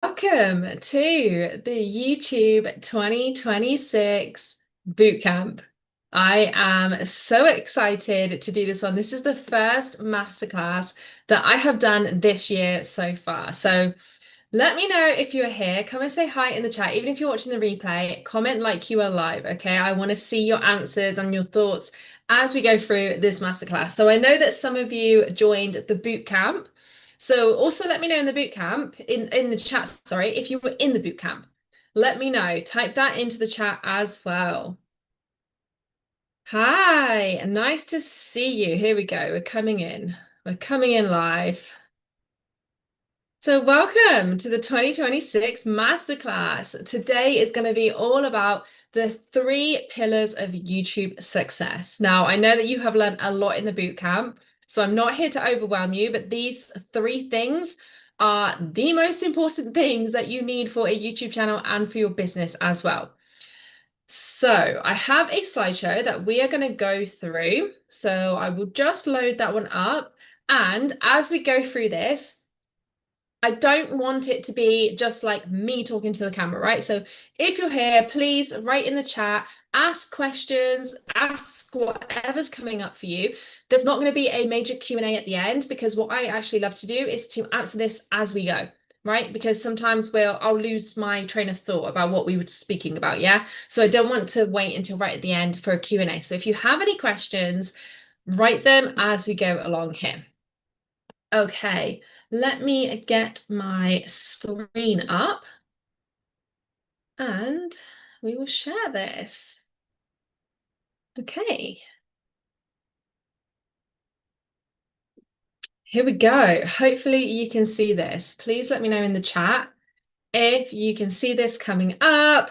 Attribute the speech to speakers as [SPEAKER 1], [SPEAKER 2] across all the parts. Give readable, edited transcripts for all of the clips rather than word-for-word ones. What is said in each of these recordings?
[SPEAKER 1] Welcome to the YouTube 2026 Bootcamp. I am so excited to do this one. This is the first masterclass that I have done this year so far. So let me know if you're here. Come and say hi in the chat. Even if you're watching the replay, comment like you are live, okay? I want to see your answers and your thoughts as we go through this masterclass. So I know that some of you joined the boot camp. So also let me know in the boot camp, in the chat, sorry, if you were in the boot camp. Let me know. Type that into the chat as well. Hi, nice to see you. Here we go. We're coming in. We're coming in live. So welcome to the 2026 Masterclass. Today is going to be all about the 3 pillars of YouTube success. Now, I know that you have learned a lot in the bootcamp, so I'm not here to overwhelm you, but these 3 things are the most important things that you need for a YouTube channel and for your business as well. So I have a slideshow that we are going to go through. So I will just load that one up. And as we go through this, I don't want it to be just like me talking to the camera, right? So if you're here, please write in the chat, ask questions, ask whatever's coming up for you. There's not going to be a major Q&A at the end because what I actually love to do is to answer this as we go, right? Because sometimes I'll lose my train of thought about what we were speaking about, yeah? So I don't want to wait until right at the end for a Q&A. So if you have any questions, write them as we go along here. Okay, let me get my screen up and we will share this. Okay, here we go. Hopefully you can see this. Please let me know in the chat if you can see this coming up.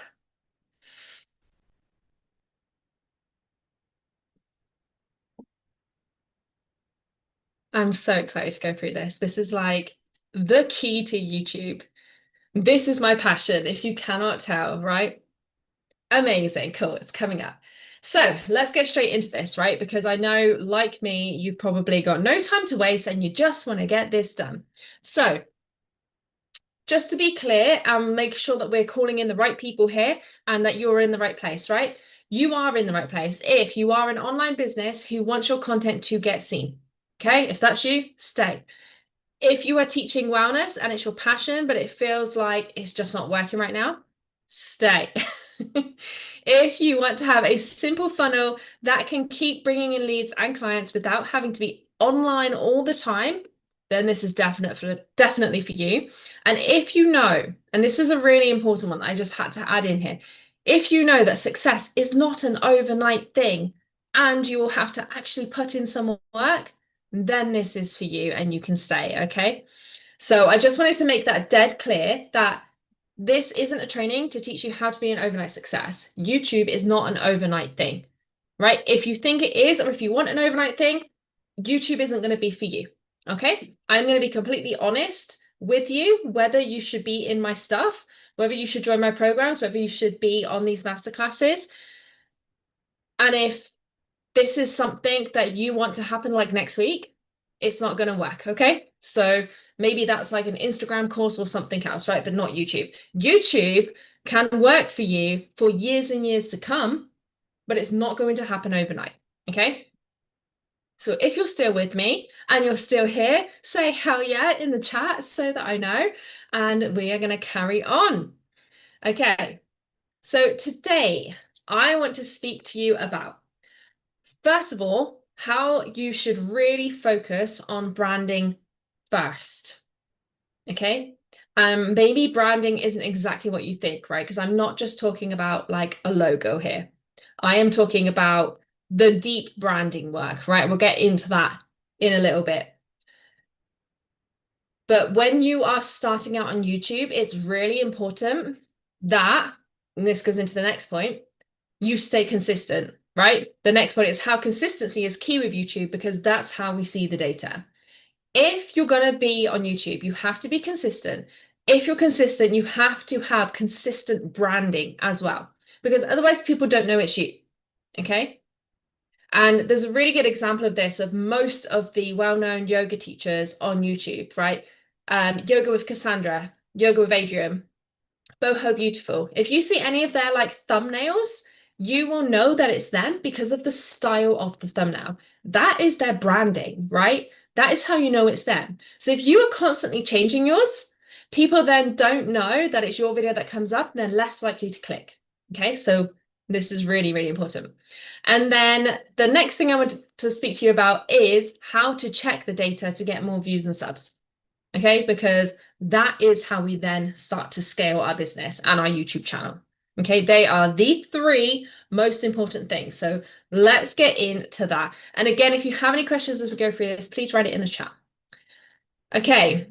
[SPEAKER 1] I'm so excited to go through this. This is like the key to YouTube. This is my passion, if you cannot tell, right? Amazing. Cool. It's coming up. So let's get straight into this, right? Because I know, like me, you've probably got no time to waste and you just want to get this done. So just to be clear and make sure that we're calling in the right people here and that you're in the right place, right? You are in the right place if you are an online business who wants your content to get seen. Okay. If that's you, stay. If you are teaching wellness and it's your passion, but it feels like it's just not working right now, stay. If you want to have a simple funnel that can keep bringing in leads and clients without having to be online all the time, then this is definitely for you. And if you know, and this is a really important one that I just had to add in here, if you know that success is not an overnight thing and you will have to actually put in some work, then this is for you and you can stay, okay? So I just wanted to make that dead clear that this isn't a training to teach you how to be an overnight success. YouTube is not an overnight thing, right? If you think it is, or if you want an overnight thing, YouTube isn't going to be for you, okay? I'm going to be completely honest with you, whether you should be in my stuff, whether you should join my programs, whether you should be on these masterclasses. And if this is something that you want to happen like next week, it's not going to work. Okay. So maybe that's like an Instagram course or something else, right? But not YouTube. YouTube can work for you for years and years to come, but it's not going to happen overnight. Okay. So if you're still with me and you're still here, say hell yeah in the chat so that I know. And we are going to carry on. Okay. So today I want to speak to you about, first of all, how you should really focus on branding first. Okay. Maybe branding isn't exactly what you think, right? Because I'm not just talking about like a logo here. I am talking about the deep branding work, right? We'll get into that in a little bit. But when you are starting out on YouTube, it's really important that, and this goes into the next point, you stay consistent, right? The next point is how consistency is key with YouTube because that's how we see the data. If you're going to be on YouTube, you have to be consistent. If you're consistent, you have to have consistent branding as well, because otherwise people don't know it's you. Okay. And there's a really good example of this of most of the well-known yoga teachers on YouTube, right? Yoga with Cassandra. Yoga with Adrian, Boho Beautiful. If you see any of their like thumbnails, you will know that it's them because of the style of the thumbnail. That is their branding, right? That is how you know it's them. So if you are constantly changing yours, people then don't know that it's your video that comes up and they're less likely to click. Okay, so this is really, really important. And then the next thing I want to speak to you about is how to check the data to get more views and subs. Okay, because that is how we then start to scale our business and our YouTube channel. Okay, they are the three most important things. So let's get into that. And again, if you have any questions as we go through this, please write it in the chat. Okay,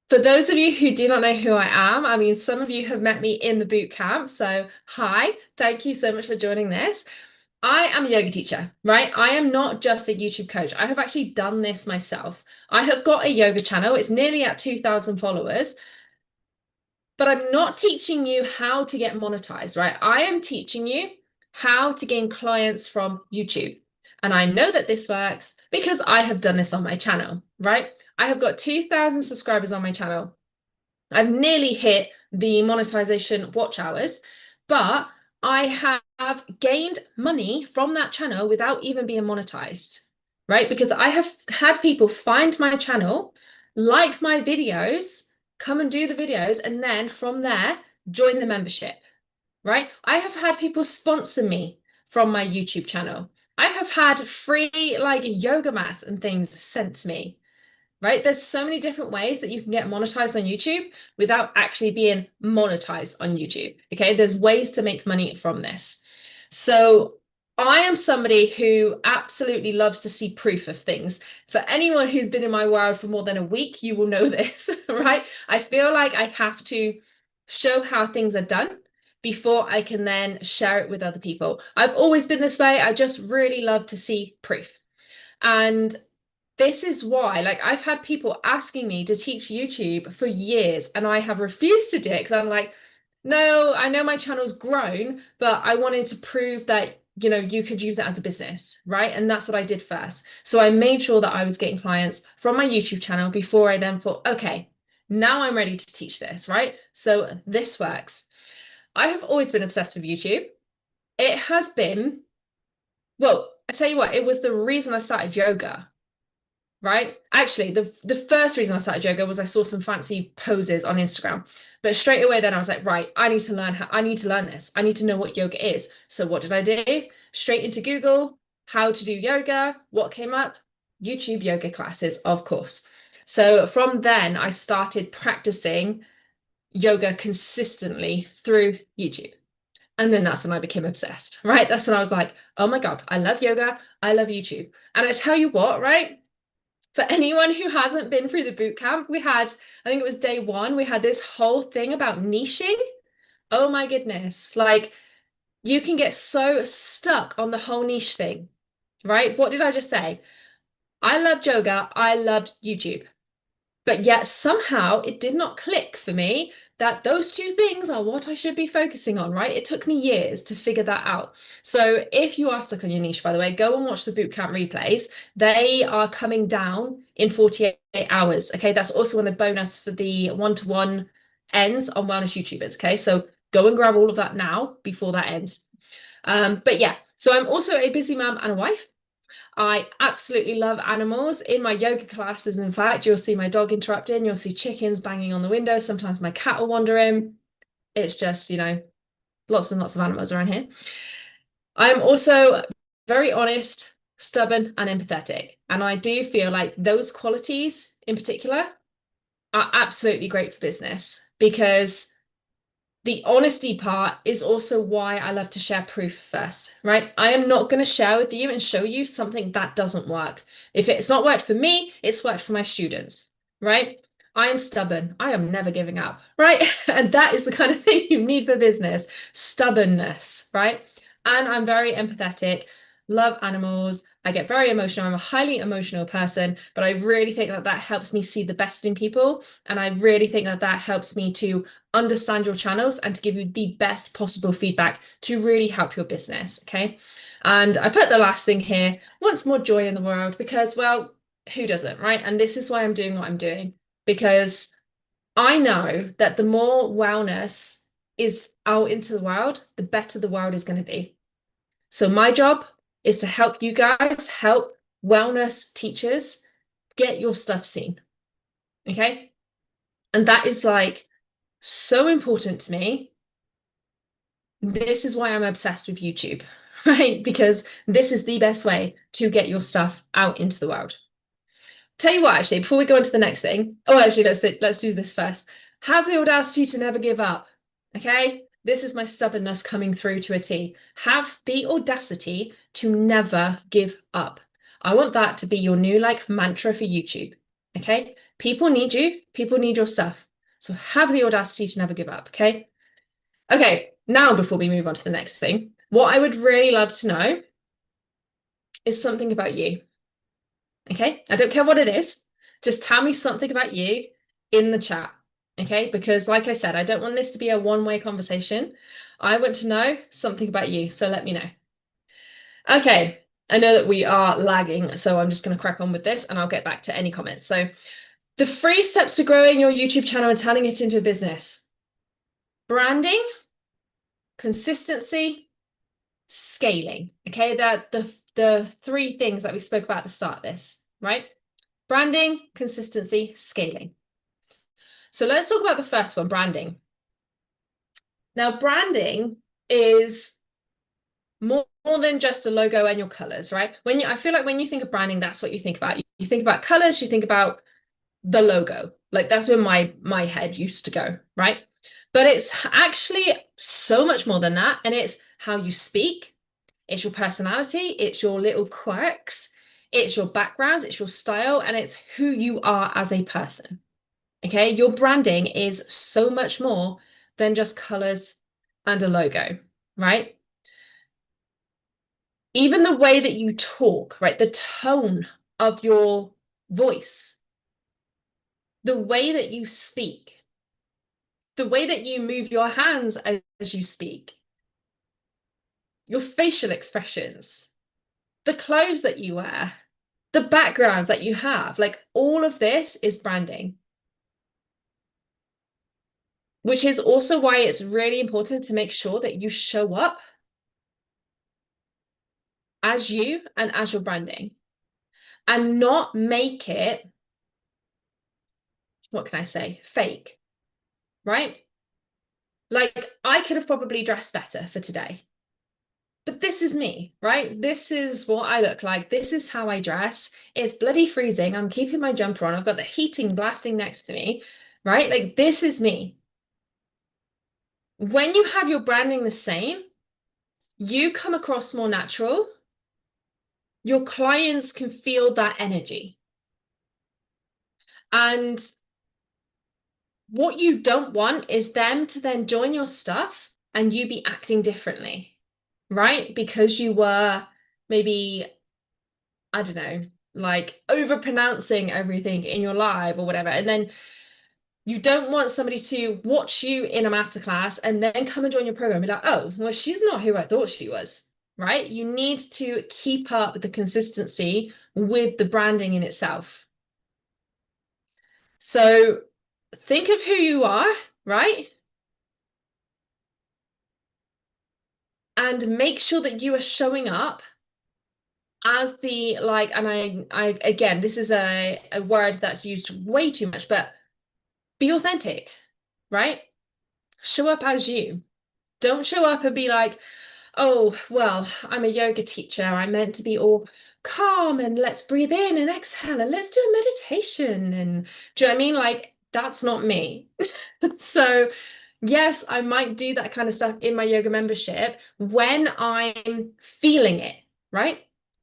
[SPEAKER 1] for those of you who do not know who I am, I mean, some of you have met me in the boot camp. So hi, thank you so much for joining this. I am a yoga teacher, right? I am not just a YouTube coach. I have actually done this myself. I have got a yoga channel. It's nearly at 2,000 followers, but I'm not teaching you how to get monetized, right? I am teaching you how to gain clients from YouTube. And I know that this works because I have done this on my channel, right? I have got 2,000 subscribers on my channel. I've nearly hit the monetization watch hours, but I have gained money from that channel without even being monetized, right? Because I have had people find my channel, like my videos, come and do the videos, and then from there, join the membership, right? I have had people sponsor me from my YouTube channel. I have had free like yoga mats and things sent to me, right? There's so many different ways that you can get monetized on YouTube without actually being monetized on YouTube. Okay, there's ways to make money from this. So I am somebody who absolutely loves to see proof of things. For anyone who's been in my world for more than a week, you will know this, right? I feel like I have to show how things are done before I can then share it with other people. I've always been this way. I just really love to see proof. And this is why, like, I've had people asking me to teach YouTube for years, and I have refused to do it because I'm like, no, I know my channel's grown, but I wanted to prove that, you know, you could use it as a business, right? And that's what I did first. So I made sure that I was getting clients from my YouTube channel before I then thought, okay, now I'm ready to teach this, right? So this works. I have always been obsessed with YouTube. It has been, well, I tell you what, it was the reason I started yoga, right? Actually, the first reason I started yoga was I saw some fancy poses on Instagram. But straight away then I was like, right, I need to learn this. I need to know what yoga is. So what did I do? Straight into Google, how to do yoga. What came up? YouTube yoga classes, of course. So from then I started practicing yoga consistently through YouTube. And then that's when I became obsessed, right? That's when I was like, oh my God, I love yoga. I love YouTube. And I tell you what, right? For anyone who hasn't been through the boot camp, we had, I think it was day one, we had this whole thing about niching. Oh my goodness. Like you can get so stuck on the whole niche thing, right? What did I just say? I loved yoga. I loved YouTube. But yet somehow it did not click for me that those two things are what I should be focusing on, right? It took me years to figure that out. So if you are stuck on your niche, by the way, go and watch the bootcamp replays. They are coming down in 48 hours. Okay, that's also on the bonus for the one-to-one ends on wellness YouTubers. Okay, so go and grab all of that now before that ends. But yeah, so I'm also a busy mum and a wife. I absolutely love animals. In my yoga classes, in fact, you'll see my dog interrupting, you'll see chickens banging on the window. Sometimes my cat will wander in. It's just, you know, lots and lots of animals around here. I'm also very honest, stubborn, and empathetic. And I do feel like those qualities in particular are absolutely great for business because the honesty part is also why I love to share proof first, right? I am not going to share with you and show you something that doesn't work. If it's not worked for me, it's worked for my students, right? I am stubborn. I am never giving up, right? And that is the kind of thing you need for business, stubbornness, right? And I'm very empathetic, love animals. I get very emotional. I'm a highly emotional person, but I really think that that helps me see the best in people. And I really think that that helps me to understand your channels and to give you the best possible feedback to really help your business. Okay. And I put the last thing here, wants more joy in the world because, well, who doesn't, right? And this is why I'm doing what I'm doing, because I know that the more wellness is out into the world, the better the world is going to be. So my job is to help you guys, help wellness teachers get your stuff seen. Okay. And that is like so important to me. This is why I'm obsessed with YouTube, right? Because this is the best way to get your stuff out into the world. Tell you what, actually, before we go on to the next thing, oh, actually, let's do this first. Have the audacity to never give up. Okay? This is my stubbornness coming through to a T. Have the audacity to never give up. I want that to be your new like mantra for YouTube. Okay? People need you, people need your stuff. So have the audacity to never give up. Okay? Okay, now before we move on to the next thing, what I would really love to know is something about you. Okay, I don't care what it is. Just tell me something about you in the chat. Okay, because like I said, I don't want this to be a one-way conversation. I want to know something about you, so let me know. Okay, I know that we are lagging, so I'm just going to crack on with this and I'll get back to any comments. So, the 3 steps to growing your YouTube channel and turning it into a business: branding, consistency, scaling. Okay, that the 3 things that we spoke about at the start of this, right? Branding, consistency, scaling. So let's talk about the first one, branding. Now, branding is more than just a logo and your colors, right? I feel like when you think of branding, that's what you think about. You think about colors, you think about the logo. Like that's where my head used to go, right? But it's actually so much more than that. And it's how you speak, it's your personality, it's your little quirks, it's your backgrounds, it's your style, and it's who you are as a person. Okay, your branding is so much more than just colors and a logo, right? Even the way that you talk, right? The tone of your voice, the way that you speak, the way that you move your hands as you speak, your facial expressions, the clothes that you wear, the backgrounds that you have, like all of this is branding. Which is also why it's really important to make sure that you show up as you and as your branding and not make it, what can I say, fake, right? Like I could have probably dressed better for today, but this is me, right? This is what I look like. This is how I dress. It's bloody freezing. I'm keeping my jumper on. I've got the heating blasting next to me, right? Like this is me. When you have your branding the same, you come across more natural. Your clients can feel that energy. And what you don't want is them to then join your stuff and you be acting differently, right? Because you were maybe, I don't know, like over pronouncing everything in your live or whatever. And then you don't want somebody to watch you in a masterclass and then come and join your program and be like, oh, well, she's not who I thought she was, right? You need to keep up the consistency with the branding in itself. So think of who you are, right? And make sure that you are showing up as the like, and I again, this is a word that's used way too much, but be authentic, right? Show up as you. Don't show up and be like, oh, well, I'm a yoga teacher. I'm meant to be all calm and let's breathe in and exhale and let's do a meditation. And do you know what I mean? Like, that's not me. So, yes, I might do that kind of stuff in my yoga membership when I'm feeling it, right?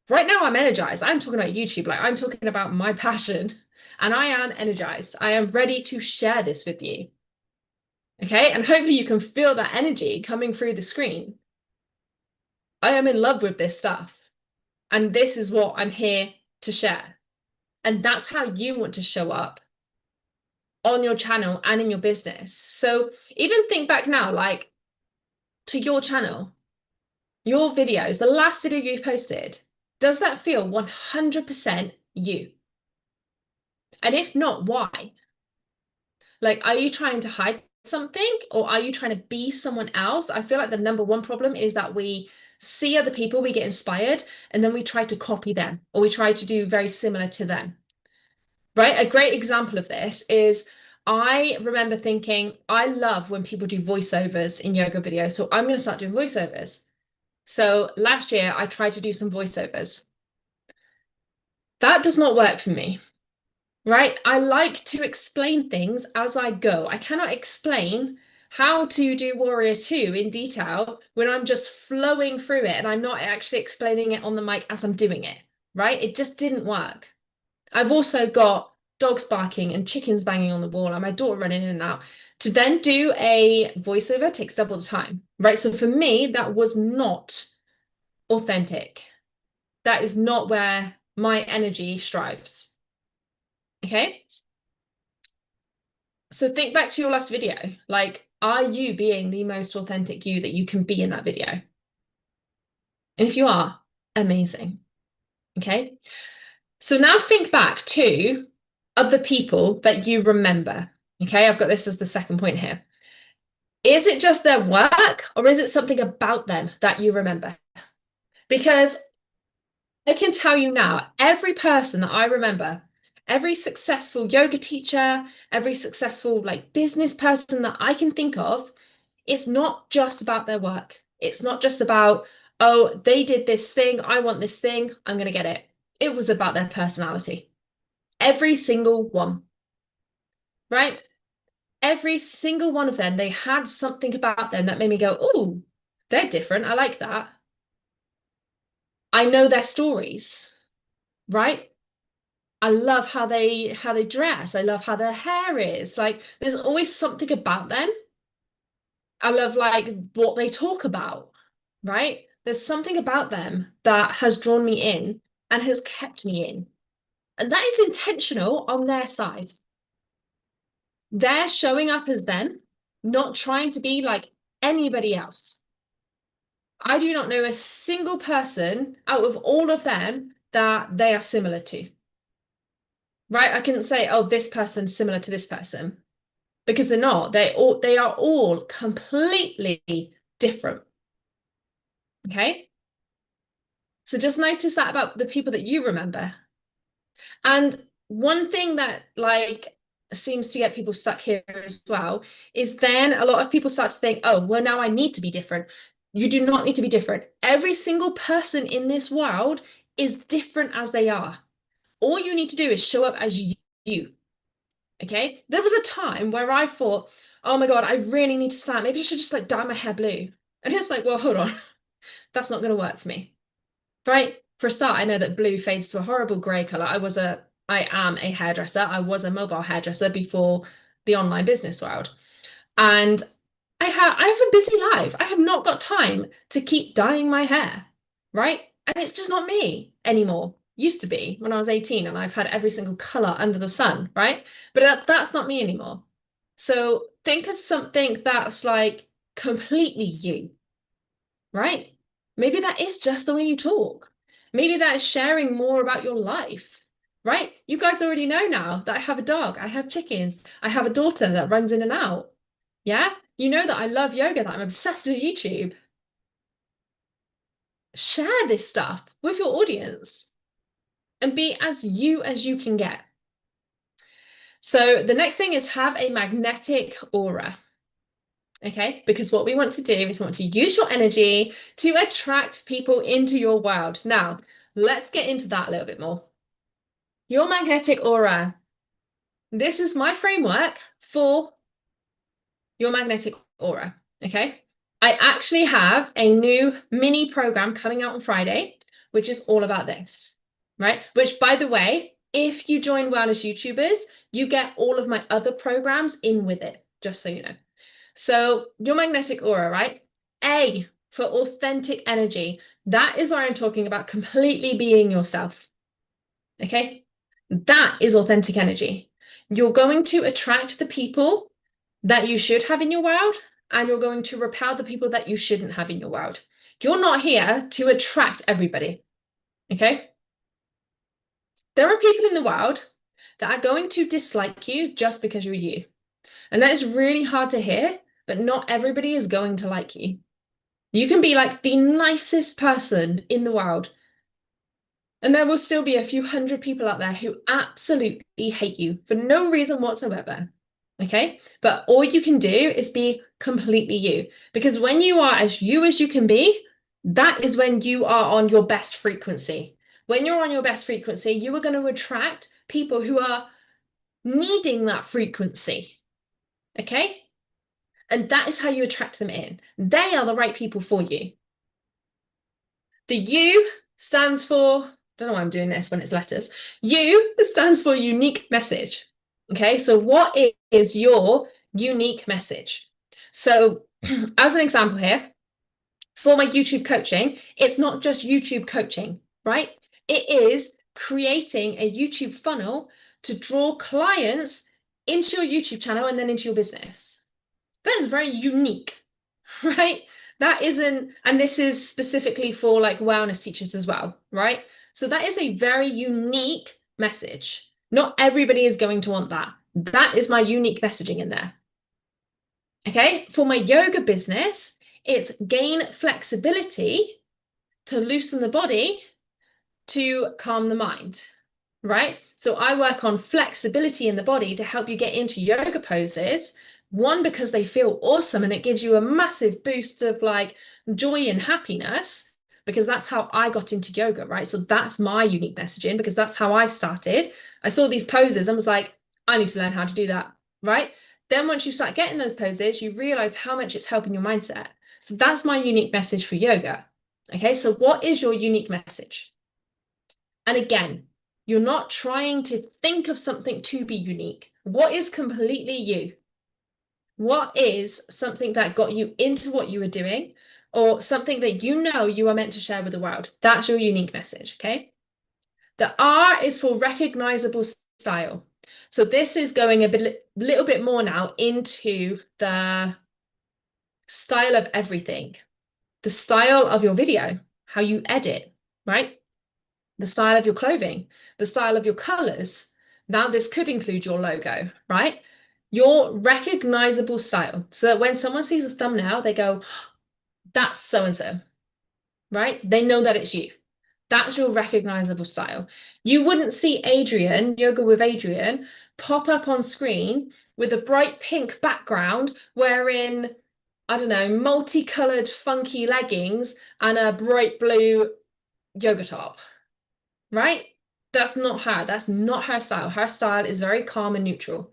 [SPEAKER 1] Right now, I'm energized. I'm talking about YouTube, like, I'm talking about my passion, and I am energized. I am ready to share this with you. Okay. And hopefully, you can feel that energy coming through the screen. I am in love with this stuff, and this is what I'm here to share. And that's how you want to show up on your channel and in your business. So even think back now, like to your channel, your videos, the last video you posted, does that feel 100% you? And if not, why? Like, are you trying to hide something or are you trying to be someone else? I feel like the number one problem is that we see other people, we get inspired, and then we try to copy them or we try to do very similar to them, right? A great example of this is I remember thinking, I love when people do voiceovers in yoga videos, so I'm going to start doing voiceovers. So last year I tried to do some voiceovers. That does not work for me, right? I like to explain things as I go. I cannot explain how to do Warrior 2 in detail when I'm just flowing through it and I'm not actually explaining it on the mic as I'm doing it, right? It just didn't work. I've also got dogs barking and chickens banging on the wall and my daughter running in and out. To then do a voiceover takes double the time, right? So for me, that was not authentic. That is not where my energy strives. Okay. So think back to your last video. Like, are you being the most authentic you that you can be in that video? And if you are, amazing. Okay. So now think back to other people that you remember. Okay. I've got this as the second point here. Is it just their work or is it something about them that you remember? Because I can tell you now, every person that I remember, every successful yoga teacher, every successful like business person that I can think of, it's not just about their work. It's not just about, oh, they did this thing, I want this thing, I'm going to get it. It was about their personality. Every single one, right? Every single one of them, they had something about them that made me go, oh, they're different. I like that. I know their stories, right? I love how they dress. I love how their hair is. Like there's always something about them. I love like what they talk about, right? There's something about them that has drawn me in and has kept me in. And that is intentional on their side. They're showing up as them, not trying to be like anybody else. I do not know a single person out of all of them that they are similar to. Right? I can say, oh, this person's similar to this person because they're not. They are all completely different. Okay? So just notice that about the people that you remember. And one thing that like seems to get people stuck here as well is then a lot of people start to think, oh, well, now I need to be different. You do not need to be different. Every single person in this world is different as they are. All you need to do is show up as you. Okay. There was a time where I thought, oh my God, I really need to start. Maybe I should just like dye my hair blue. And it's like, well, hold on. That's not going to work for me. Right? For a start, I know that blue fades to a horrible grey colour. I am a hairdresser. I was a mobile hairdresser before the online business world. And I have a busy life. I have not got time to keep dyeing my hair. Right? And it's just not me anymore. Used to be when I was 18 and I've had every single colour under the sun, right? But that's not me anymore. So think of something that's like completely you, right? Maybe that is just the way you talk. Maybe that is sharing more about your life, right? You guys already know now that I have a dog, I have chickens, I have a daughter that runs in and out. Yeah? You know that I love yoga, that I'm obsessed with YouTube. Share this stuff with your audience and be as you can get. So the next thing is have a magnetic aura. Okay, because what we want to do is we want to use your energy to attract people into your world. Now, let's get into that a little bit more. Your magnetic aura. This is my framework for your magnetic aura. Okay, I actually have a new mini program coming out on Friday, which is all about this, right? Which, by the way, if you join Wellness YouTubers, you get all of my other programs in with it, just so you know. So your magnetic aura, right? A for authentic energy. That is where I'm talking about completely being yourself. Okay? That is authentic energy. You're going to attract the people that you should have in your world, and you're going to repel the people that you shouldn't have in your world. You're not here to attract everybody. Okay? There are people in the world that are going to dislike you just because you're you. And that is really hard to hear, but not everybody is going to like you. You can be like the nicest person in the world, and there will still be a few hundred people out there who absolutely hate you for no reason whatsoever. Okay? But all you can do is be completely you. Because when you are as you can be, that is when you are on your best frequency. When you're on your best frequency, you are going to attract people who are needing that frequency. Okay? And that is how you attract them in. They are the right people for you. The U stands for, I don't know why I'm doing this when it's letters. U stands for unique message. Okay, so what is your unique message? So, as an example here, for my YouTube coaching, it's not just YouTube coaching, right? It is creating a YouTube funnel to draw clients into your YouTube channel and then into your business. That is very unique, right? That isn't, and this is specifically for like wellness teachers as well, right? So that is a very unique message. Not everybody is going to want that. That is my unique messaging in there. Okay, for my yoga business, it's gain flexibility to loosen the body to calm the mind, right? So I work on flexibility in the body to help you get into yoga poses. One, because they feel awesome and it gives you a massive boost of like joy and happiness, because that's how I got into yoga, right? So that's my unique messaging because that's how I started. I saw these poses and was like, I need to learn how to do that, right? Then once you start getting those poses, you realize how much it's helping your mindset. So that's my unique message for yoga. Okay, so what is your unique message? And again, you're not trying to think of something to be unique. What is completely you? What is something that got you into what you were doing, or something that you know you are meant to share with the world? That's your unique message, okay? The R is for recognizable style. So this is going a little bit more now into the style of everything. The style of your video, how you edit, right? The style of your clothing, the style of your colors. Now, this could include your logo, right? Your recognizable style. So that when someone sees a thumbnail, they go, that's so and so, right? They know that it's you. That's your recognizable style. You wouldn't see Adrian, Yoga with Adrian, pop up on screen with a bright pink background wearing, I don't know, multicolored funky leggings and a bright blue yoga top, right? That's not her. That's not her style. Her style is very calm and neutral.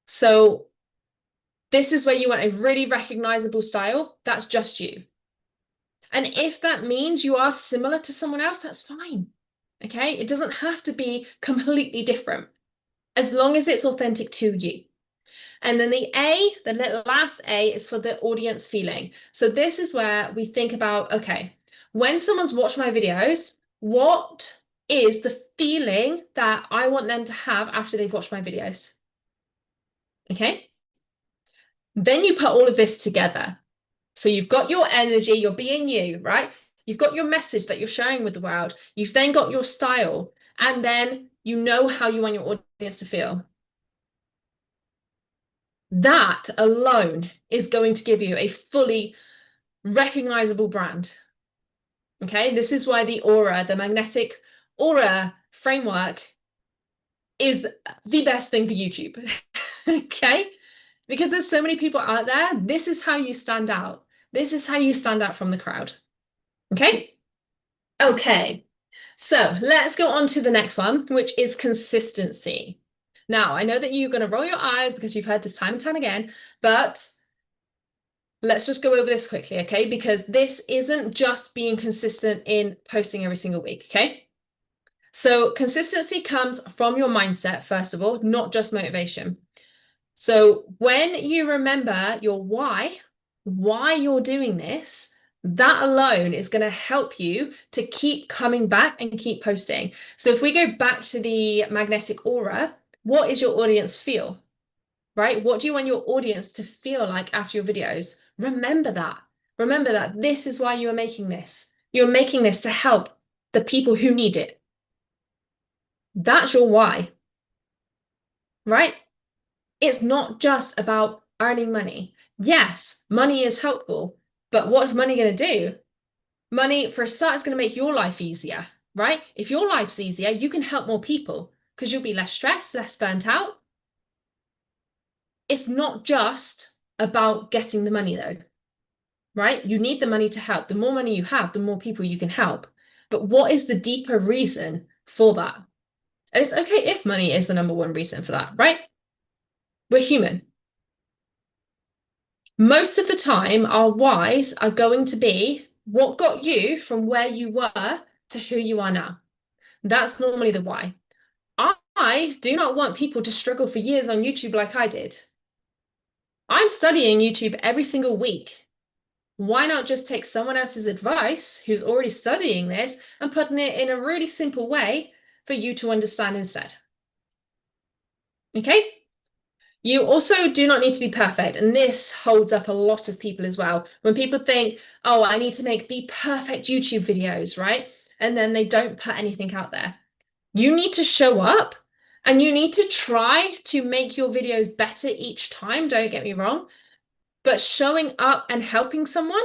[SPEAKER 1] So this is where you want a really recognizable style. That's just you. And if that means you are similar to someone else, that's fine. Okay? It doesn't have to be completely different as long as it's authentic to you. And then the A, the last A, is for the audience feeling. So this is where we think about, okay, when someone's watched my videos, what is the feeling that I want them to have after they've watched my videos? Okay? Then you put all of this together. So you've got your energy, you're being you, right? You've got your message that you're sharing with the world. You've then got your style, and then you know how you want your audience to feel. That alone is going to give you a fully recognizable brand. Okay, this is why the aura, the magnetic aura framework, is the best thing for YouTube. Okay, because there's so many people out there. This is how you stand out. This is how you stand out from the crowd. Okay. Okay, so let's go on to the next one, which is consistency. Now, I know that you're going to roll your eyes because you've heard this time and time again, but let's just go over this quickly, okay? Because this isn't just being consistent in posting every single week, okay? So consistency comes from your mindset, first of all, not just motivation. So when you remember your why you're doing this, that alone is going to help you to keep coming back and keep posting. So if we go back to the magnetic aura, what is your audience feel? Right? What do you want your audience to feel like after your videos? Remember that. Remember that this is why you are making this. You're making this to help the people who need it. That's your why, right? It's not just about earning money. Yes, money is helpful, but what's money going to do? Money, for a start, is going to make your life easier, right? If your life's easier, you can help more people because you'll be less stressed, less burnt out. It's not just about getting the money, though, right? You need the money to help. The more money you have, the more people you can help. But what is the deeper reason for that? And it's okay if money is the number one reason for that, right? We're human. Most of the time, our whys are going to be what got you from where you were to who you are now. That's normally the why. I do not want people to struggle for years on YouTube like I did. I'm studying YouTube every single week. Why not just take someone else's advice who's already studying this and putting it in a really simple way for you to understand instead? Okay? You also do not need to be perfect. And this holds up a lot of people as well. When people think, oh, I need to make the perfect YouTube videos, right? And then they don't put anything out there. You need to show up and you need to try to make your videos better each time. Don't get me wrong. But showing up and helping someone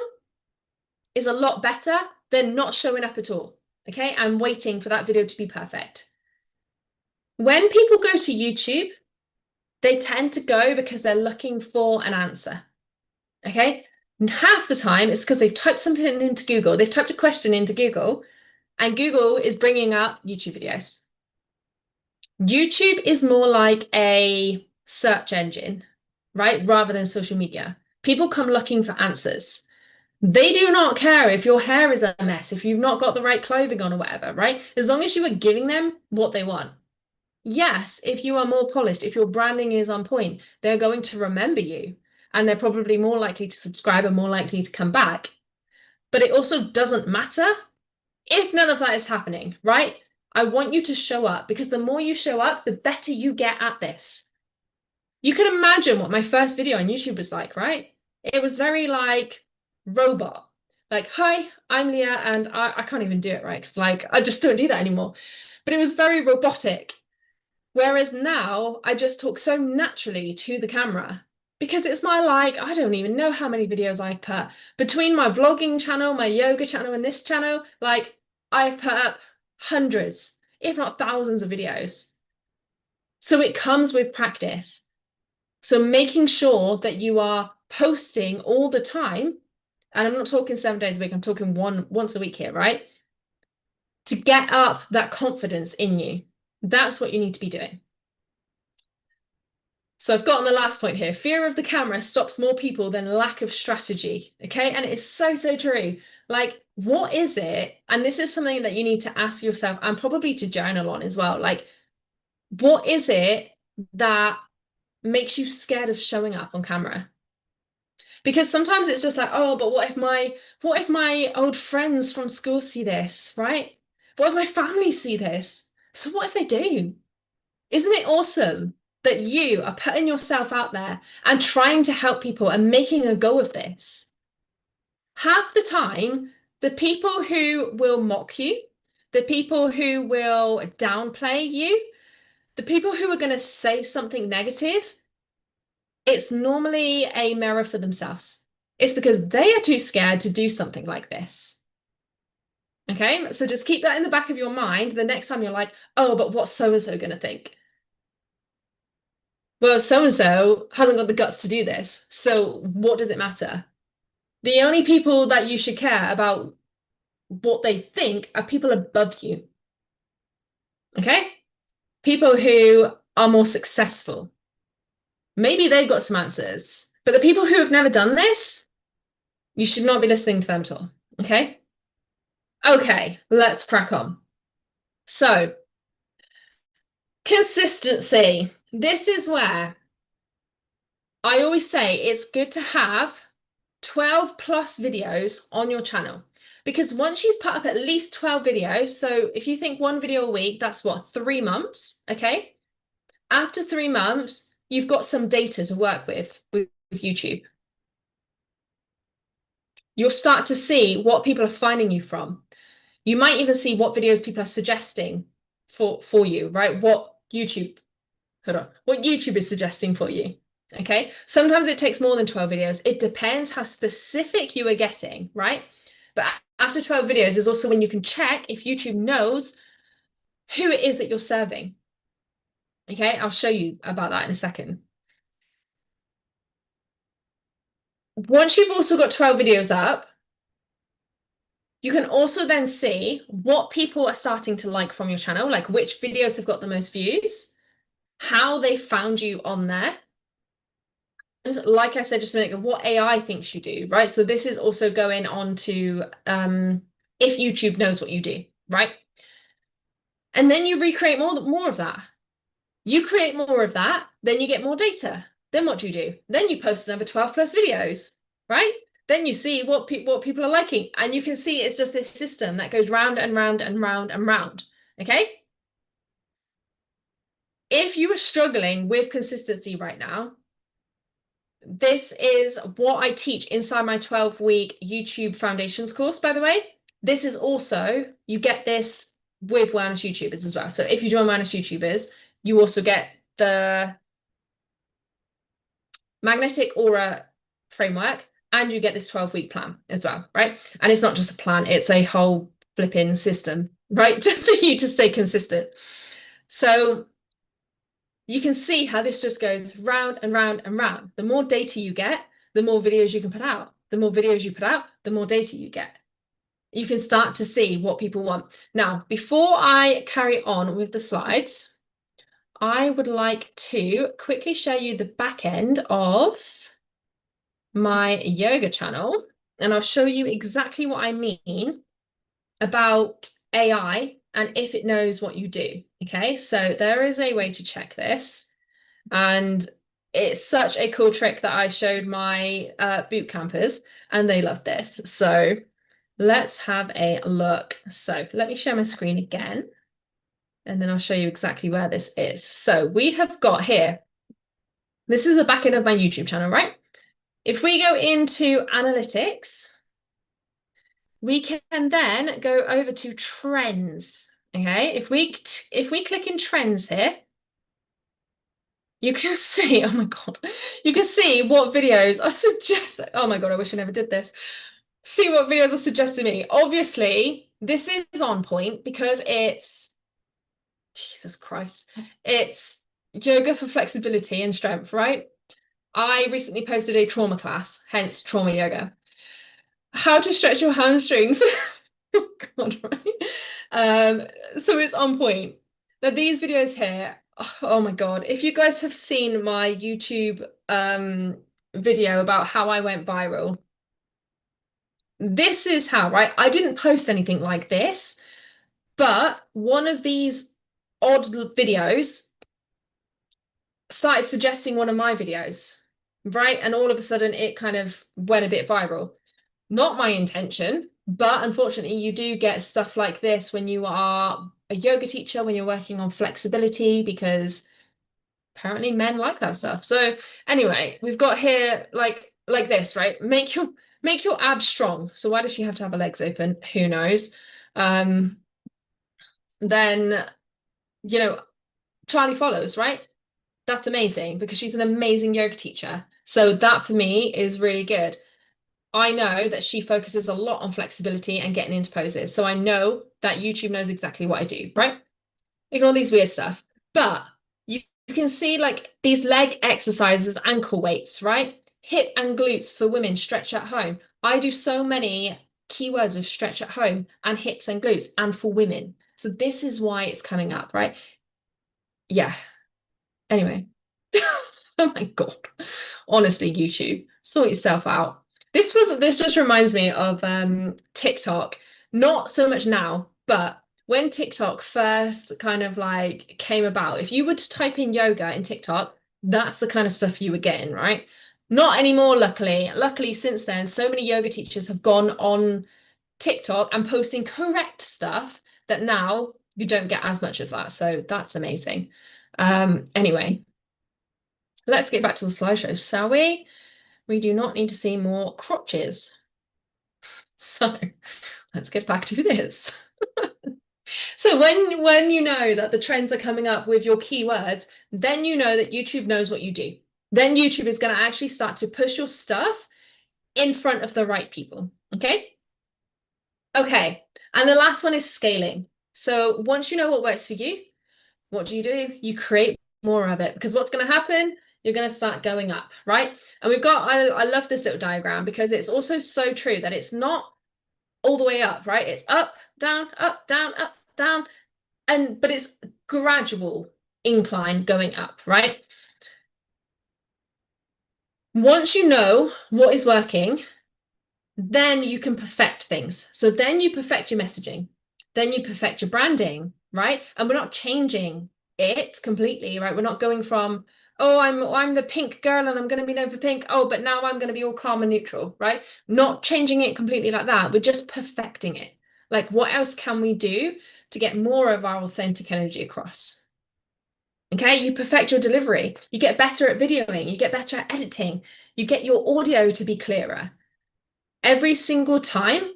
[SPEAKER 1] is a lot better than not showing up at all. Okay? And waiting for that video to be perfect. When people go to YouTube, they tend to go because they're looking for an answer. Okay? And half the time it's because they've typed something into Google, they've typed a question into Google, and Google is bringing up YouTube videos. YouTube is more like a search engine, right? Rather than social media. People come looking for answers. They do not care if your hair is a mess, if you've not got the right clothing on or whatever, right? As long as you are giving them what they want. Yes, if you are more polished, if your branding is on point, they're going to remember you and they're probably more likely to subscribe and more likely to come back. But it also doesn't matter if none of that is happening, right? I want you to show up because the more you show up, the better you get at this. You can imagine what my first video on YouTube was like, right? It was very like robot. Like, hi, I'm Leah, and I can't even do it right because like I just don't do that anymore. But it was very robotic. Whereas now I just talk so naturally to the camera because it's my like, I don't even know how many videos I've put between my vlogging channel, my yoga channel, and this channel. Like I've put up hundreds, if not thousands of videos. So it comes with practice. So making sure that you are posting all the time, and I'm not talking 7 days a week, I'm talking once a week here, right? To get up that confidence in you. That's what you need to be doing. So I've got on the last point here. Fear of the camera stops more people than lack of strategy. Okay. And it's so, so true. Like, what is it? And this is something that you need to ask yourself and probably to journal on as well. Like, what is it that makes you scared of showing up on camera? Because sometimes it's just like, oh, but what if my old friends from school see this, right? What if my family see this? So what if they do? Isn't it awesome that you are putting yourself out there and trying to help people and making a go of this? Half the time, the people who will mock you, the people who will downplay you, the people who are going to say something negative, it's normally a mirror for themselves. It's because they are too scared to do something like this. Okay, so just keep that in the back of your mind the next time you're like, oh, but what's so-and-so going to think? Well, so-and-so hasn't got the guts to do this, so what does it matter? The only people that you should care about what they think are people above you. Okay? People who are more successful. Maybe they've got some answers, but the people who have never done this, you should not be listening to them at all. Okay? Okay, let's crack on. So, consistency. This is where I always say it's good to have 12 plus videos on your channel. Because once you've put up at least 12 videos, so if you think one video a week, that's what, 3 months, okay? After 3 months, you've got some data to work with YouTube. You'll start to see what people are finding you from. You might even see what videos people are suggesting for you, right? What YouTube hold on, what YouTube is suggesting for you. Okay, sometimes it takes more than 12 videos. It depends how specific you are getting, right? But after 12 videos is also when you can check if YouTube knows who it is that you're serving. Okay, I'll show you about that in a second. Once you've also got 12 videos up, you can also then see what people are starting to like from your channel, like which videos have got the most views, how they found you on there. And like I said just a minute ago, what AI thinks you do, right? So this is also going on to if YouTube knows what you do, right? And then you recreate more of that. You create more of that, then you get more data. Then what do? Then you post another 12 plus videos, right? Then you see what people are liking. And you can see it's just this system that goes round and round and round and round. Okay? If you are struggling with consistency right now, this is what I teach inside my 12-week YouTube Foundations course, by the way. This is also, you get this with Wellness YouTubers as well. So if you join Wellness YouTubers, you also get the magnetic aura framework and you get this 12-week plan as well, right? And it's not just a plan, it's a whole flipping system, right? For you to stay consistent. So you can see how this just goes round and round and round. The more data you get, the more videos you can put out. The more videos you put out, the more data you get. You can start to see what people want. Now, before I carry on with the slides, I would like to quickly show you the back end of my yoga channel, and I'll show you exactly what I mean about AI and if it knows what you do. Okay, so there is a way to check this, and it's such a cool trick that I showed my boot campers and they loved this. So let's have a look. So let me share my screen again and then I'll show you exactly where this is. So we have got here, this is the back end of my YouTube channel, right? If we go into analytics, we can then go over to trends. Okay, if we click in trends here, you can see, oh my God, you can see what videos are suggested. Oh my God, I wish I never did this. See what videos are suggested to me. Obviously, this is on point because it's, Jesus Christ, it's yoga for flexibility and strength, right? I recently posted a trauma class, hence trauma yoga. How to stretch your hamstrings. Oh God, right? So it's on point. Now these videos here, oh my God, if you guys have seen my YouTube video about how I went viral, this is how, right? I didn't post anything like this, but one of these odd videos started suggesting one of my videos, right? And all of a sudden it kind of went a bit viral. Not my intention, but unfortunately you do get stuff like this when you are a yoga teacher, when you're working on flexibility, because apparently men like that stuff. So anyway, we've got here like this, right? Make your abs strong. So why does she have to have her legs open? Who knows? Then, you know, Charlie follows, right? That's amazing because she's an amazing yoga teacher. So that for me is really good. I know that she focuses a lot on flexibility and getting into poses. So I know that YouTube knows exactly what I do, right? Ignore these weird stuff. But you can see like these leg exercises, ankle weights, right? Hip and glutes for women, stretch at home. I do so many keywords with stretch at home and hips and glutes and for women. So this is why it's coming up, right? Yeah. Anyway. Oh my God. Honestly, YouTube, sort yourself out. This just reminds me of TikTok. Not so much now, but when TikTok first kind of like came about, if you were to type in yoga in TikTok, that's the kind of stuff you were getting, right? Not anymore, luckily. Luckily, since then, so many yoga teachers have gone on TikTok and posting correct stuff that now you don't get as much of that. So that's amazing. Anyway, let's get back to the slideshow, shall we? We do not need to see more crotches. So let's get back to this. So when you know that the trends are coming up with your keywords, then you know that YouTube knows what you do. Then YouTube is going to actually start to push your stuff in front of the right people. Okay? Okay. And the last one is scaling. So once you know what works for you, what do? You create more of it, because what's going to happen? You're going to start going up, right? And we've got, I love this little diagram because it's also so true that it's not all the way up, right? It's up, down, up, down, up, down. But it's gradual incline going up, right? Once you know what is working, then you can perfect things. So then you perfect your messaging, then you perfect your branding, right? And we're not changing it completely, right? We're not going from, oh, I'm the pink girl and I'm going to be known for pink. Oh, but now I'm going to be all calm and neutral, right? Not changing it completely like that. We're just perfecting it. Like, what else can we do to get more of our authentic energy across? Okay, you perfect your delivery. You get better at videoing. You get better at editing. You get your audio to be clearer. Every single time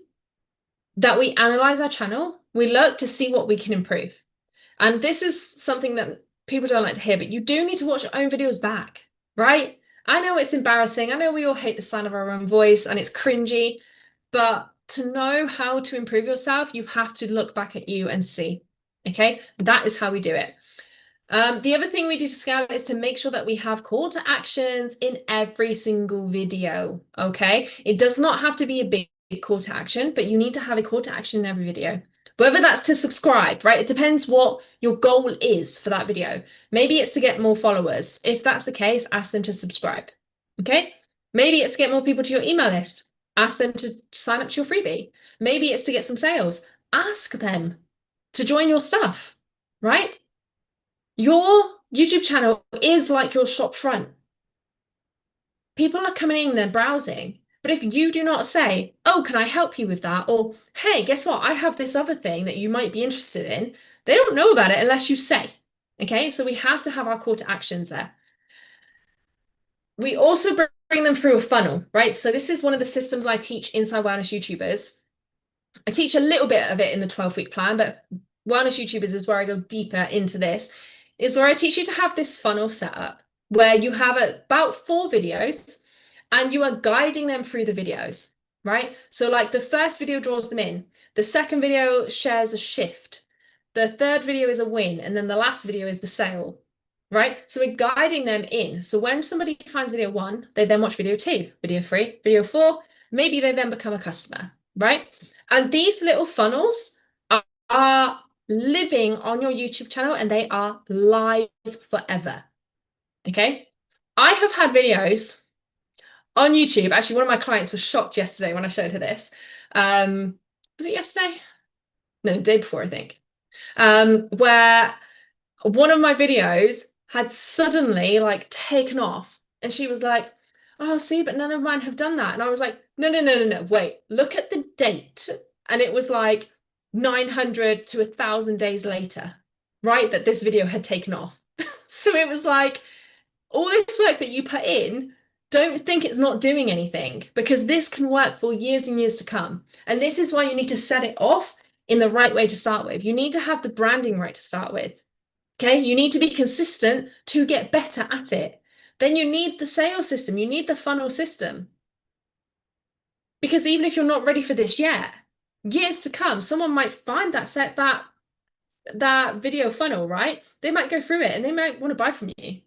[SPEAKER 1] that we analyze our channel, we look to see what we can improve. And this is something that people don't like to hear, but you do need to watch your own videos back, right? I know it's embarrassing. I know we all hate the sound of our own voice and it's cringy, but to know how to improve yourself, you have to look back at you and see. Okay, that is how we do it. The other thing we do to scale is to make sure that we have call to actions in every single video, okay? It does not have to be a big call to action, but you need to have a call to action in every video. Whether that's to subscribe, right? It depends what your goal is for that video. Maybe it's to get more followers. If that's the case, ask them to subscribe, okay? Maybe it's to get more people to your email list. Ask them to sign up to your freebie. Maybe it's to get some sales. Ask them to join your stuff, right? Your YouTube channel is like your shop front. People are coming in, they're browsing. But if you do not say, oh, can I help you with that? Or, hey, guess what? I have this other thing that you might be interested in. They don't know about it unless you say. Okay, so we have to have our call to actions there. We also bring them through a funnel, right? So this is one of the systems I teach inside Wellness YouTubers. I teach a little bit of it in the 12-week plan, but Wellness YouTubers is where I go deeper into this, is where I teach you to have this funnel set up where you have about 4 videos and you are guiding them through the videos, right? So like the first video draws them in, the second video shares a shift, the third video is a win, and then the last video is the sale, right? So we're guiding them in. So when somebody finds video 1, they then watch video 2, video 3, video 4, maybe they then become a customer, right? And these little funnels are living on your YouTube channel and they are live forever. Okay. I have had videos on YouTube. Actually, one of my clients was shocked yesterday when I showed her this. Was it yesterday? No, the day before, I think. Where one of my videos had suddenly like taken off and she was like, oh, see, but none of mine have done that. And I was like, no, wait, look at the date. And it was like 900 to 1,000 days later, right, that this video had taken off. So it was like, all this work that you put in, don't think it's not doing anything, because this can work for years and years to come. And this is why you need to set it off in the right way to start with. You need to have the branding right to start with. Okay, you need to be consistent to get better at it. Then you need the sales system, you need the funnel system. Because even if you're not ready for this yet, years to come, someone might find that video funnel, right? They might go through it and they might want to buy from you.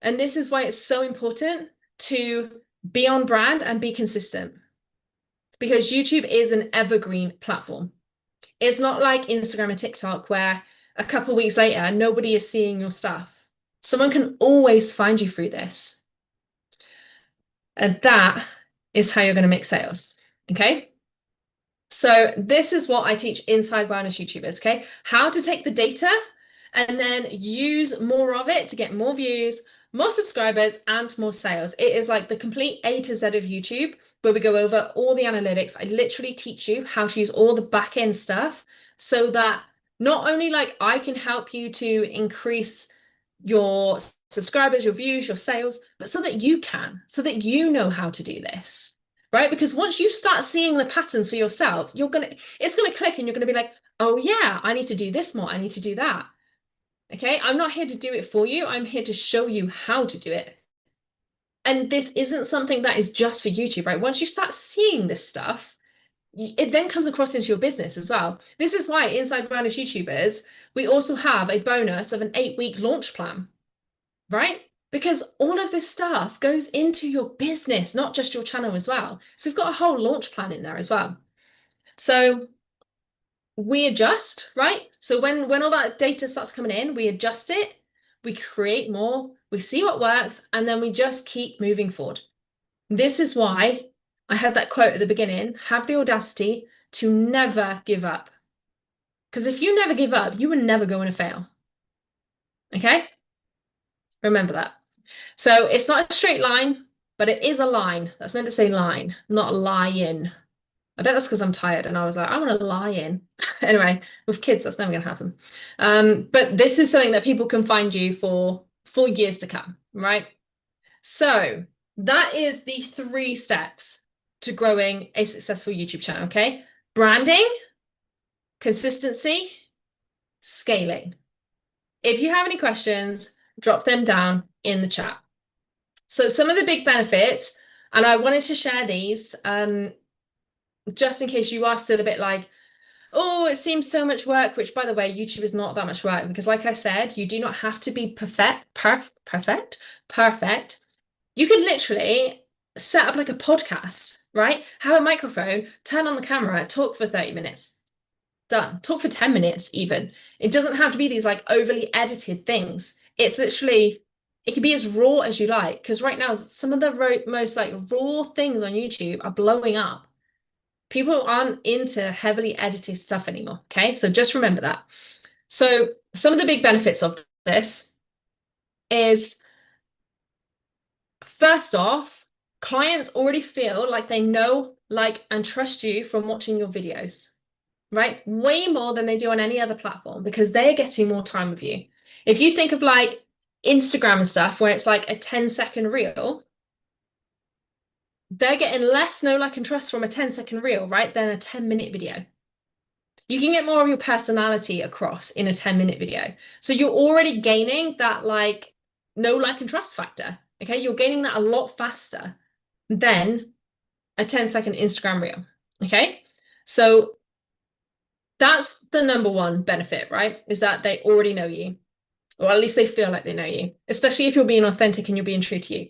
[SPEAKER 1] And this is why it's so important to be on brand and be consistent. Because YouTube is an evergreen platform. It's not like Instagram and TikTok where a couple of weeks later, nobody is seeing your stuff. Someone can always find you through this. And that is how you're going to make sales. Okay. So this is what I teach inside Wellness YouTubers. Okay. How to take the data and then use more of it to get more views, more subscribers, and more sales. It is like the complete A to Z of YouTube, where we go over all the analytics. I literally teach you how to use all the back end stuff so that not only like I can help you to increase your subscribers, your views, your sales, but so that you can, so that you know how to do this, right? Because once you start seeing the patterns for yourself, it's gonna click and you're gonna be like, oh yeah, I need to do this more. I need to do that. Okay. I'm not here to do it for you. I'm here to show you how to do it. And this isn't something that is just for YouTube, right? Once you start seeing this stuff, it then comes across into your business as well. This is why inside Brownish YouTubers, we also have a bonus of an 8-week launch plan, right? Because all of this stuff goes into your business, not just your channel as well. So we've got a whole launch plan in there as well. So we adjust, right? So when all that data starts coming in, we adjust it, we create more, we see what works, and then we just keep moving forward. This is why I had that quote at the beginning, have the audacity to never give up. Because if you never give up, you are never going to fail. Okay? Remember that. So it's not a straight line, but it is a line. That's meant to say line, not lie in. I bet that's because I'm tired and I was like, I want to lie in. Anyway, with kids, that's never going to happen. But this is something that people can find you for years to come, right? So that is the 3 steps to growing a successful YouTube channel, okay? Branding, consistency, scaling. If you have any questions, drop them down in the chat. So some of the big benefits, and I wanted to share these just in case you are still a bit like, oh, it seems so much work, which by the way, YouTube is not that much work because like I said, you do not have to be perfect. You can literally set up like a podcast, right? Have a microphone, turn on the camera, talk for 30 minutes. Done. Talk for 10 minutes even. It doesn't have to be these like overly edited things. It's literally, it can be as raw as you like. Because right now, some of the most like raw things on YouTube are blowing up. People aren't into heavily edited stuff anymore. Okay. So just remember that. So some of the big benefits of this is first off, clients already feel like they know, like, and trust you from watching your videos, right? Way more than they do on any other platform because they're getting more time with you. If you think of like Instagram and stuff where it's like a 10-second reel, they're getting less know, like, and trust from a 10-second reel, right, than a 10-minute video. You can get more of your personality across in a 10-minute video. So you're already gaining that like know, like, and trust factor. Okay, you're gaining that a lot faster than a 10-second Instagram reel. Okay, so that's the number one benefit, right? Is that they already know you, or at least they feel like they know you, especially if you're being authentic and you're being true to you.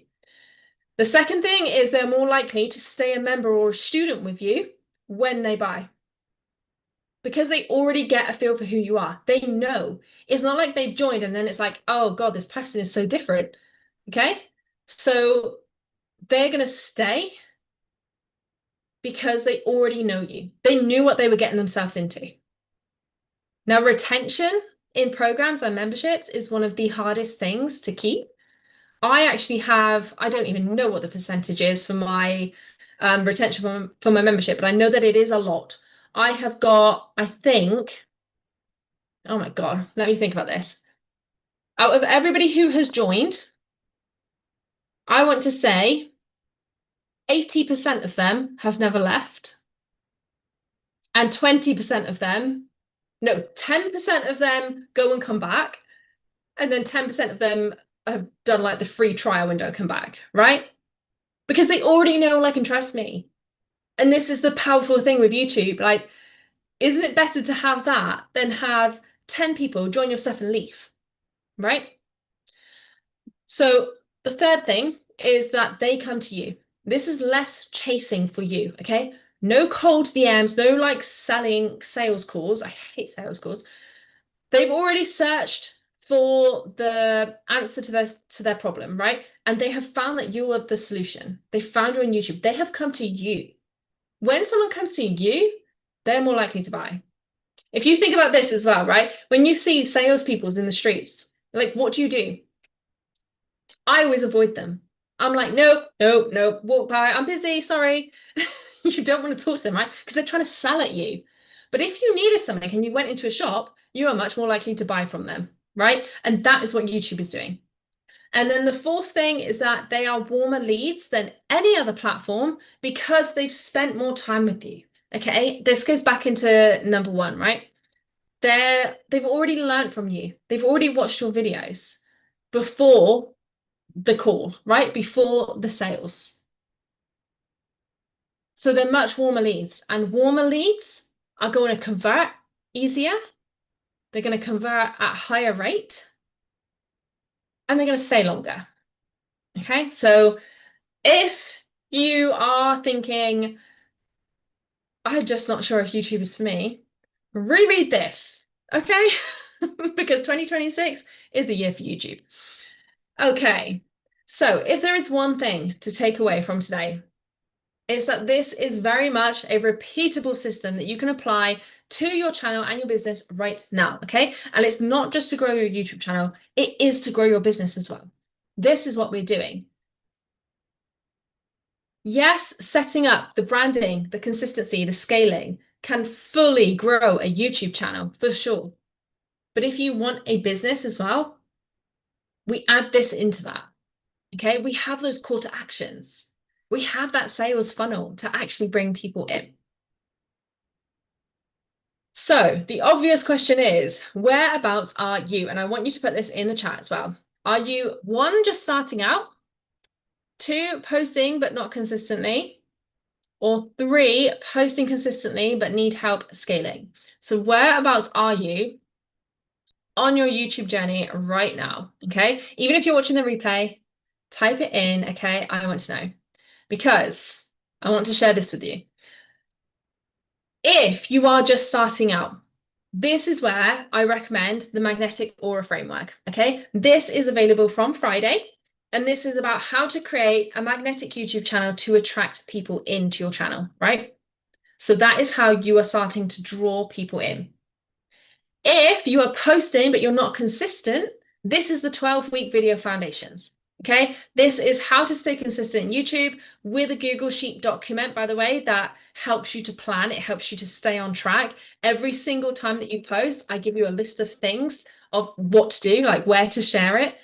[SPEAKER 1] The second thing is they're more likely to stay a member or a student with you when they buy because they already get a feel for who you are. They know. It's not like they've joined and then it's like, oh God, this person is so different. Okay. So they're going to stay because they already know you. They knew what they were getting themselves into. Now, retention in programs and memberships is one of the hardest things to keep. I actually have, I don't even know what the percentage is for my retention for my membership, but I know that it is a lot. I have got, I think, oh my God, let me think about this. Out of everybody who has joined, I want to say 80% of them have never left, and 20% of them, no, 10% of them go and come back, and then 10% of them have done like the free trial window, come back, right? Because they already know, like, and trust me. And this is the powerful thing with YouTube. Like, isn't it better to have that than have 10 people join your stuff and leave, right? So the third thing is that they come to you. This is less chasing for you, okay? No cold DMs, no like selling sales calls. I hate sales calls. They've already searched for the answer to their problem, right? And they have found that you are the solution. They found you on YouTube. They have come to you. When someone comes to you, they're more likely to buy. If you think about this as well, right? When you see salespeople in the streets, like, what do? I always avoid them. I'm like, nope, walk by. I'm busy, sorry. You don't want to talk to them, right? Because they're trying to sell at you. But if you needed something and you went into a shop, you are much more likely to buy from them, right? And that is what YouTube is doing. And then the fourth thing is that they are warmer leads than any other platform because they've spent more time with you. Okay, this goes back into number one, right? they've already learned from you. They've already watched your videos before the call, right? Before the sales. So they're much warmer leads, and warmer leads are going to convert easier. They're going to convert at higher rate, and they're going to stay longer. Okay. So if you are thinking, I'm just not sure if YouTube is for me, reread this. Okay. Because 2026 is the year for YouTube. Okay. So if there is one thing to take away from today, it's that this is very much a repeatable system that you can apply to your channel and your business right now, okay? And it's not just to grow your YouTube channel, it is to grow your business as well. This is what we're doing. Yes, setting up the branding, the consistency, the scaling can fully grow a YouTube channel for sure. But if you want a business as well, we add this into that, okay? We have those call to actions. We have that sales funnel to actually bring people in. So the obvious question is, whereabouts are you? And I want you to put this in the chat as well. Are you, one, just starting out, two, posting but not consistently, or three, posting consistently but need help scaling? So whereabouts are you on your YouTube journey right now? Okay, even if you're watching the replay, type it in. Okay, I want to know, because I want to share this with you. If you are just starting out, this is where I recommend the magnetic aura framework. Okay, this is available from Friday, and this is about how to create a magnetic YouTube channel to attract people into your channel, right? So that is how you are starting to draw people in. If you are posting but you're not consistent, this is the 12-week video foundations. Okay, this is how to stay consistent in YouTube with a Google Sheet document, by the way, that helps you to plan. It helps you to stay on track. Every single time that you post, I give you a list of things of what to do, like where to share it.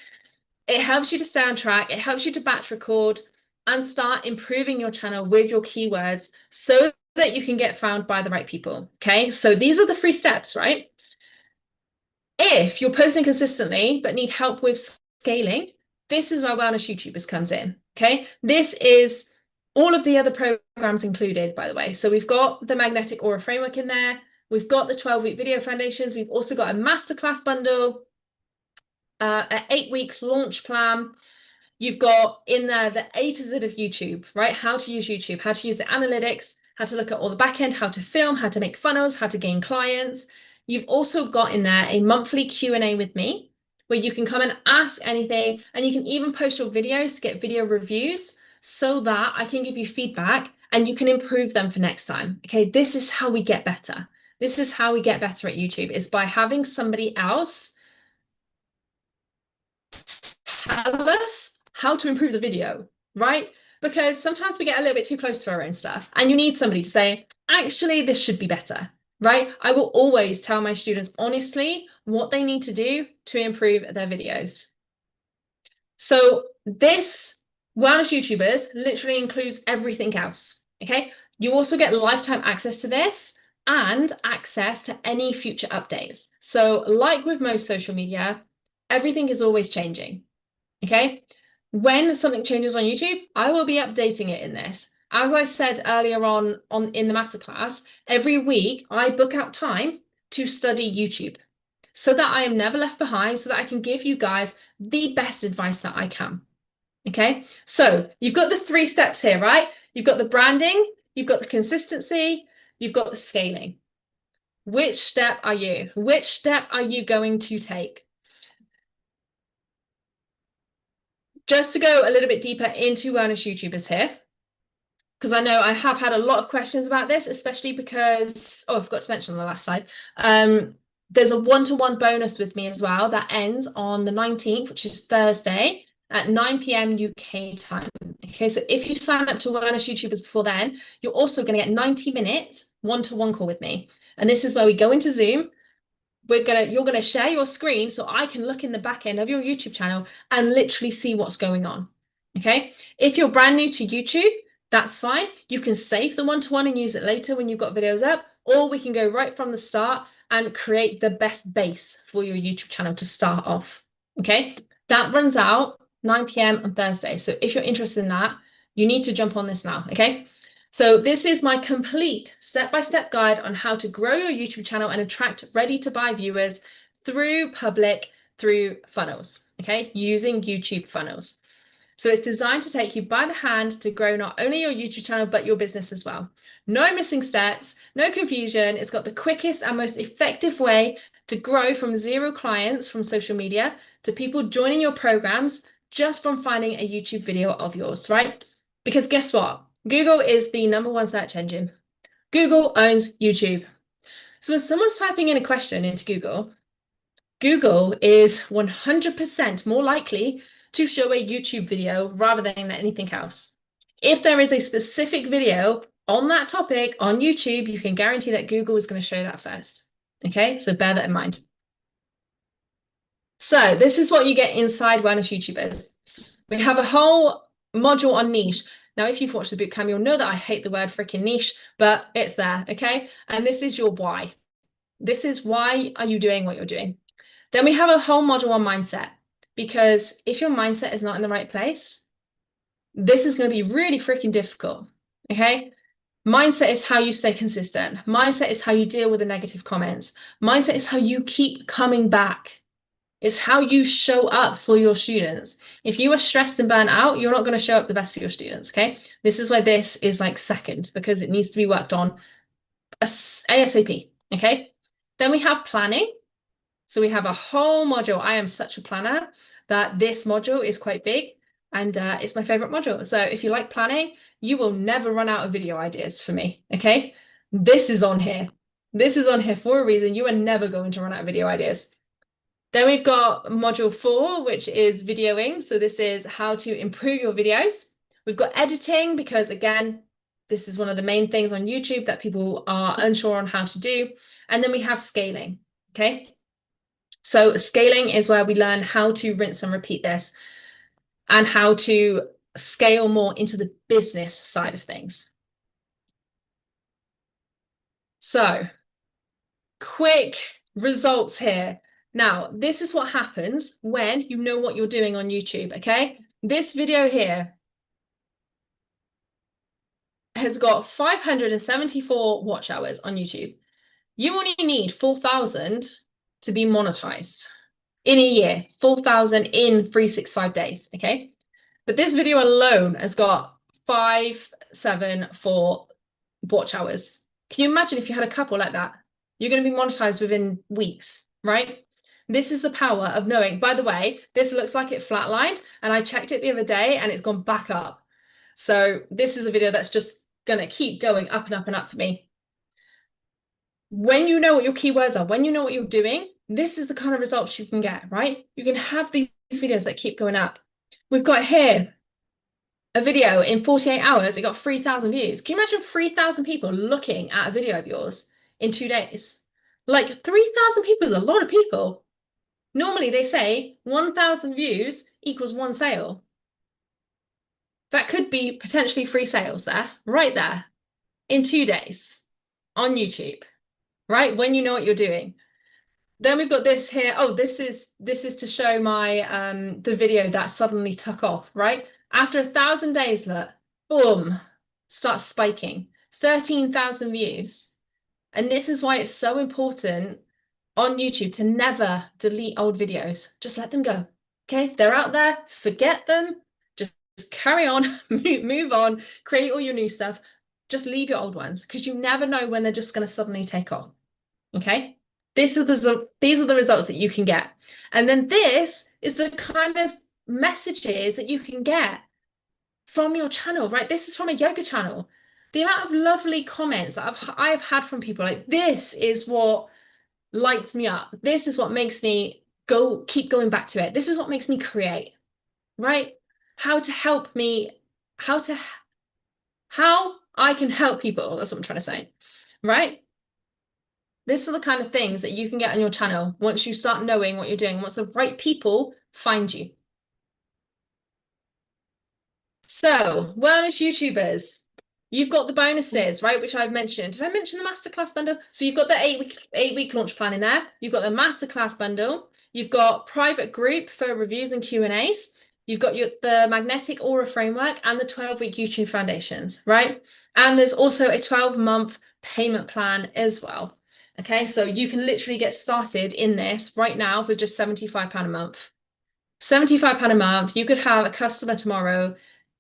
[SPEAKER 1] It helps you to stay on track. It helps you to batch record and start improving your channel with your keywords so that you can get found by the right people. Okay, so these are the 3 steps, right? If you're posting consistently but need help with scaling, this is where Wellness YouTubers comes in. Okay, this is all of the other programs included, by the way. So we've got the Magnetic Aura Framework in there. We've got the 12-week video foundations. We've also got a Masterclass bundle, an 8-week launch plan. You've got in there the A to Z of YouTube, right? How to use YouTube, how to use the analytics, how to look at all the back end, how to film, how to make funnels, how to gain clients. You've also got in there a monthly Q&A with me where you can come and ask anything, and you can even post your videos to get video reviews so that I can give you feedback and you can improve them for next time. Okay, this is how we get better. This is how we get better at YouTube, is by having somebody else tell us how to improve the video, right? Because sometimes we get a little bit too close to our own stuff, and you need somebody to say, actually, this should be better, right? I will always tell my students honestly what they need to do to improve their videos. So this Wellness YouTubers literally includes everything else, okay? You also get lifetime access to this and access to any future updates. So like with most social media, everything is always changing. Okay, when something changes on YouTube, I will be updating it in this. As I said earlier on in the masterclass, every week I book out time to study YouTube so that I am never left behind, so that I can give you guys the best advice that I can. Okay, so you've got the 3 steps here, right? You've got the branding, you've got the consistency, you've got the scaling. Which step are you? Which step are you going to take? Just to go a little bit deeper into Wellness YouTubers here, because I know I have had a lot of questions about this, especially because, I forgot to mention on the last slide, there's a one-to-one bonus with me as well that ends on the 19th, which is Thursday at 9 p.m. UK time. Okay, so if you sign up to Wellness YouTubers before then, you're also going to get 90 minutes one-to-one call with me. And this is where we go into Zoom. You're gonna share your screen so I can look in the back end of your YouTube channel and literally see what's going on. Okay, if you're brand new to YouTube, that's fine. You can save the one-to-one and use it later when you've got videos up, or we can go right from the start and create the best base for your YouTube channel to start off. Okay, that runs out 9 p.m. on Thursday. So if you're interested in that, you need to jump on this now. Okay, so this is my complete step-by-step guide on how to grow your YouTube channel and attract ready-to-buy viewers through funnels. Okay, using YouTube funnels. So it's designed to take you by the hand to grow not only your YouTube channel, but your business as well. No missing steps, no confusion. It's got the quickest and most effective way to grow from 0 clients from social media to people joining your programs just from finding a YouTube video of yours, right? Because guess what? Google is the #1 search engine. Google owns YouTube. So when someone's typing in a question into Google, Google is 100% more likely to show a YouTube video rather than anything else. If there is a specific video on that topic on YouTube, you can guarantee that Google is going to show that first. Okay, so bear that in mind. So this is what you get inside Wellness YouTubers. We have a whole module on niche. Now, if you've watched the bootcamp, you'll know that I hate the word freaking niche, but it's there, okay? And this is your why. This is why are you doing what you're doing? Then we have a whole module on mindset, because if your mindset is not in the right place, this is going to be really freaking difficult, okay? Mindset is how you stay consistent. Mindset is how you deal with the negative comments. Mindset is how you keep coming back. It's how you show up for your students. If you are stressed and burnt out, you're not going to show up the best for your students, okay? This is where this is like second, because it needs to be worked on ASAP, okay? Then we have planning. So we have a whole module. I am such a planner that this module is quite big, and it's my favorite module. So if you like planning, you will never run out of video ideas for me, okay? This is on here. This is on here for a reason. You are never going to run out of video ideas. Then we've got module 4, which is videoing. So this is how to improve your videos. We've got editing, because again, this is one of the main things on YouTube that people are unsure on how to do. And then we have scaling, okay? So scaling is where we learn how to rinse and repeat this and how to scale more into the business side of things. So quick results here. Now, this is what happens when you know what you're doing on YouTube, okay? This video here has got 574 watch hours on YouTube. You only need 4,000 to be monetized in a year, 4,000 in 365 days, okay? But this video alone has got 574 watch hours. Can you imagine if you had a couple like that? You're going to be monetized within weeks, right? This is the power of knowing. By the way, this looks like it flatlined, and I checked it the other day and it's gone back up. So this is a video that's just going to keep going up and up and up for me. When you know what your keywords are, when you know what you're doing, this is the kind of results you can get, right? You can have these videos that keep going up. We've got here a video in 48 hours, it got 3,000 views. Can you imagine 3,000 people looking at a video of yours in 2 days? Like 3,000 people is a lot of people. Normally they say 1,000 views equals 1 sale. That could be potentially 3 sales there, right there, in 2 days on YouTube, right? When you know what you're doing. Then we've got this here. Oh, this is to show my the video that suddenly took off, right? After 1,000 days, look, boom, starts spiking, 13,000 views. And this is why it's so important on YouTube to never delete old videos. Just let them go, okay? They're out there, forget them, just carry on, move on, create all your new stuff. Just leave your old ones, because you never know when they're just going to suddenly take off, okay? These are the results that you can get. And then this is the kind of messages that you can get from your channel, right? This is from a yoga channel. The amount of lovely comments that I've had from people, like, this is what lights me up. This is what makes me keep going back to it. This is what makes me create, right? How I can help people. That's what I'm trying to say, right? These are the kind of things that you can get on your channel once you start knowing what you're doing, once the right people find you. So, wellness YouTubers, You've got the bonuses, right, which I've mentioned. Did I mention the Masterclass bundle? So you've got the eight week launch plan in there. You've got the Masterclass bundle. You've got private group for reviews and Q&As. You've got the magnetic aura framework and the 12-week YouTube foundations, right? And there's also a 12-month payment plan as well. Okay, so you can literally get started in this right now for just £75 a month. £75 a month. You could have a customer tomorrow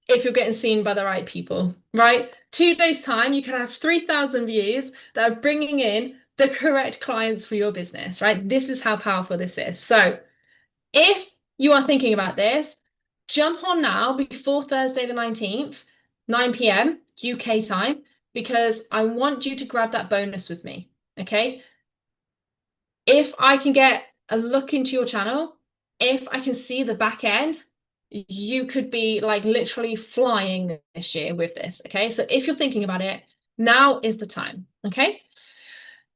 [SPEAKER 1] if you're getting seen by the right people, right? 2 days time, you can have 3,000 views that are bringing in the correct clients for your business, right? This is how powerful this is. So if you are thinking about this, jump on now before Thursday the 19th, 9 p.m. UK time, because I want you to grab that bonus with me, okay? If I can get a look into your channel, if I can see the back end, you could be like literally flying this year with this. Okay. So if you're thinking about it, now is the time. Okay.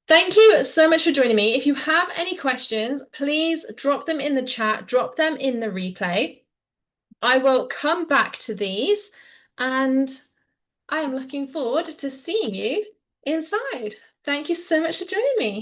[SPEAKER 1] Thank you so much for joining me. If you have any questions, please drop them in the chat, drop them in the replay. I will come back to these and I am looking forward to seeing you inside. Thank you so much for joining me.